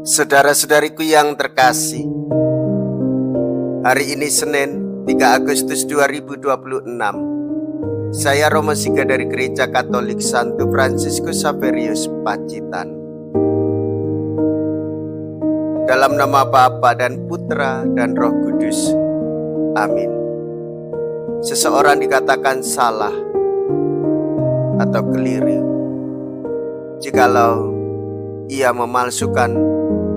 Saudara-saudariku yang terkasih, hari ini Senin 3 Agustus 2026. Saya Romo Siga dari Gereja Katolik Santo Fransiskus Xaverius Pacitan. Dalam nama Bapa dan Putra dan Roh Kudus. Amin. Seseorang dikatakan salah atau keliru jikalau ia memalsukan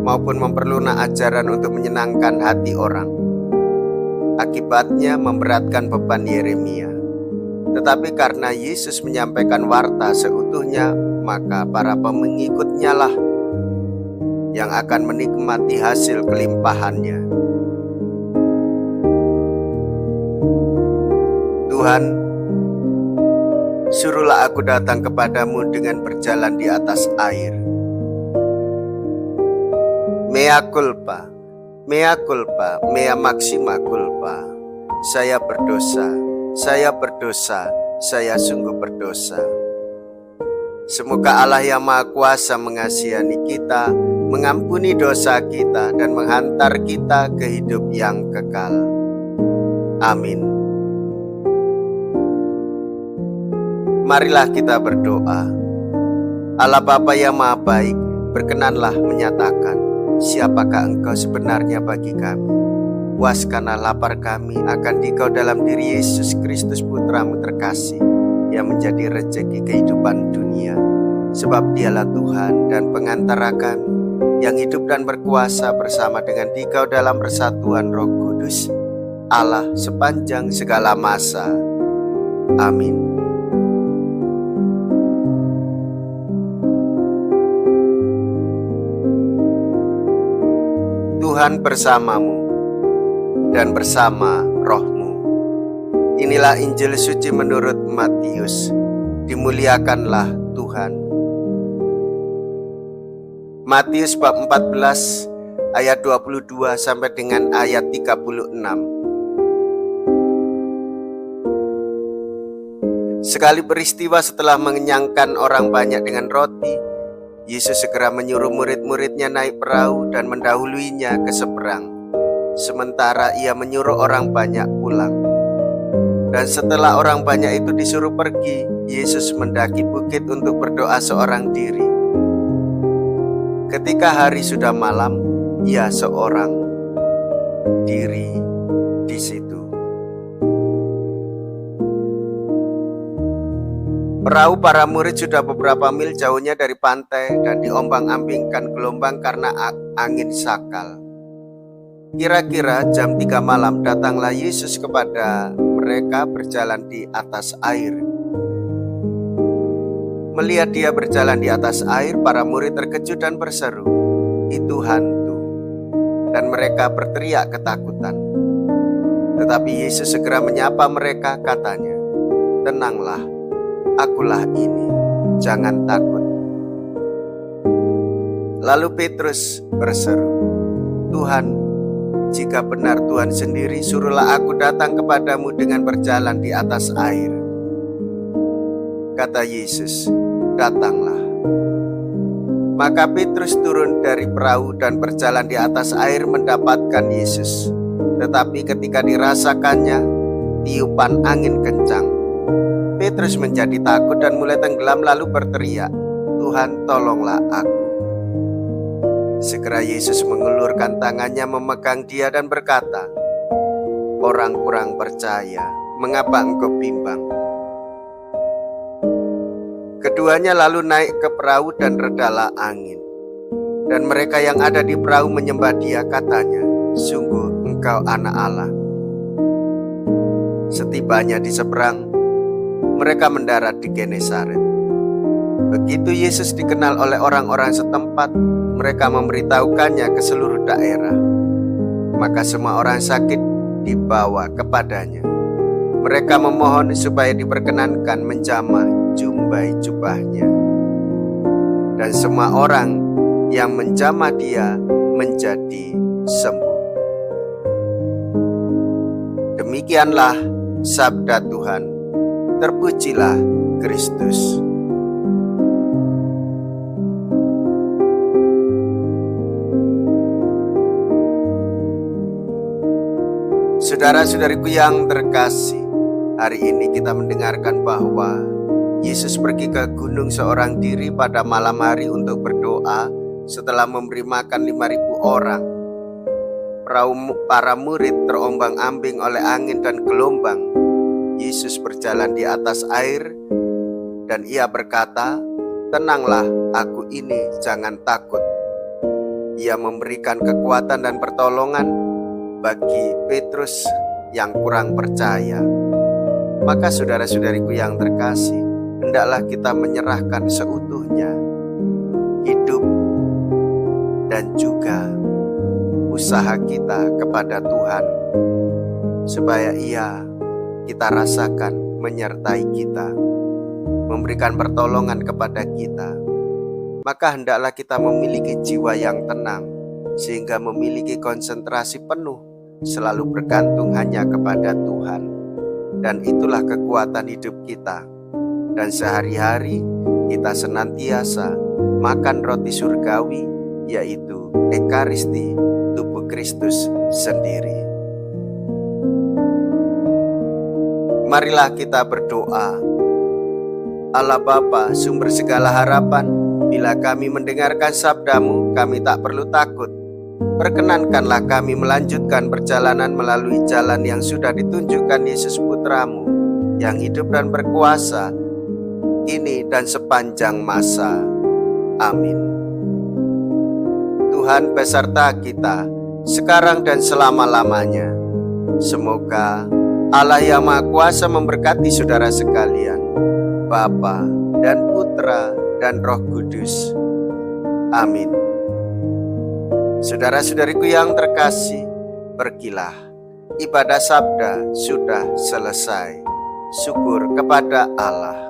maupun memperlunak ajaran untuk menyenangkan hati orang. Akibatnya memberatkan beban Yeremia. Tetapi karena Yesus menyampaikan warta seutuhnya, maka para pengikutnya lah yang akan menikmati hasil kelimpahannya. Tuhan, suruhlah aku datang kepadamu dengan berjalan di atas air. Mea culpa, mea culpa, mea maxima culpa. Saya berdosa, saya sungguh berdosa. Semoga Allah yang Maha Kuasa mengasihani kita, mengampuni dosa kita, dan menghantar kita ke hidup yang kekal. Amin. Marilah kita berdoa. Allah Bapa yang Maha Baik, berkenanlah menyatakan siapakah Engkau sebenarnya bagi kami. Puaskanlah lapar kami akan Dikau dalam diri Yesus Kristus Putramu terkasih, yang menjadi rejeki kehidupan dunia. Sebab Dialah Tuhan dan pengantara kami, yang hidup dan berkuasa bersama dengan Dikau dalam persatuan Roh Kudus, Allah sepanjang segala masa. Amin. Tuhan bersamamu dan bersama rohmu. Inilah Injil suci menurut Matius. Dimuliakanlah Tuhan. Matius bab 14 ayat 22 sampai dengan ayat 36. Sekali peristiwa setelah mengenyangkan orang banyak dengan roti, Yesus segera menyuruh murid-muridnya naik perahu dan mendahuluinya ke seberang, sementara ia menyuruh orang banyak pulang. Dan setelah orang banyak itu disuruh pergi, Yesus mendaki bukit untuk berdoa seorang diri. Ketika hari sudah malam, ia seorang diri di situ. Perahu para murid sudah beberapa mil jauhnya dari pantai dan diombang-ambingkan gelombang karena angin sakal. Kira-kira jam 3 malam datanglah Yesus kepada mereka berjalan di atas air. Melihat dia berjalan di atas air, para murid terkejut dan berseru, "Itu hantu." Dan mereka berteriak ketakutan. Tetapi Yesus segera menyapa mereka, katanya, "Tenanglah, akulah ini, jangan takut." Lalu Petrus berseru, "Tuhan, jika benar Tuhan sendiri, suruhlah aku datang kepadamu dengan berjalan di atas air." Kata Yesus, "Datanglah." Maka Petrus turun dari perahu dan berjalan di atas air mendapatkan Yesus. Tetapi ketika dirasakannya tiupan angin kencang, Petrus menjadi takut dan mulai tenggelam lalu berteriak, "Tuhan, tolonglah aku." Segera Yesus mengulurkan tangannya memegang dia dan berkata, "Orang kurang percaya, mengapa engkau bimbang?" Keduanya lalu naik ke perahu dan redalah angin. Dan mereka yang ada di perahu menyembah dia, katanya, "Sungguh engkau anak Allah." Setibanya di seberang, mereka mendarat di Genesaret. Begitu Yesus dikenal oleh orang-orang setempat, mereka memberitahukannya ke seluruh daerah. Maka semua orang sakit dibawa kepadanya. Mereka memohon supaya diperkenankan menjamah jumbai jubahnya. Dan semua orang yang menjamah dia menjadi sembuh. Demikianlah sabda Tuhan. Terpujilah Kristus. Saudara-saudariku yang terkasih, hari ini kita mendengarkan bahwa Yesus pergi ke gunung seorang diri pada malam hari untuk berdoa setelah memberi makan 5.000 orang. Para murid terombang-ambing oleh angin dan gelombang. Yesus berjalan di atas air dan ia berkata, "Tenanglah, aku ini, jangan takut." Ia memberikan kekuatan dan pertolongan bagi Petrus yang kurang percaya. Maka saudara-saudariku yang terkasih, hendaklah kita menyerahkan seutuhnya hidup dan juga usaha kita kepada Tuhan, supaya kita rasakan menyertai kita, memberikan pertolongan kepada kita. Maka hendaklah kita memiliki jiwa yang tenang, sehingga memiliki konsentrasi penuh, selalu bergantung hanya kepada Tuhan. Dan itulah kekuatan hidup kita. Dan sehari-hari kita senantiasa makan roti surgawi, yaitu Ekaristi, tubuh Kristus sendiri. Marilah kita berdoa. Allah Bapa, sumber segala harapan, bila kami mendengarkan sabda-Mu, kami tak perlu takut. Perkenankanlah kami melanjutkan perjalanan melalui jalan yang sudah ditunjukkan Yesus Putra-Mu, yang hidup dan berkuasa, kini dan sepanjang masa. Amin. Tuhan beserta kita, sekarang dan selama-lamanya. Semoga Allah yang Maha Kuasa memberkati saudara sekalian, Bapa dan Putra dan Roh Kudus. Amin. Saudara-saudariku yang terkasih, pergilah. Ibadah sabda sudah selesai. Syukur kepada Allah.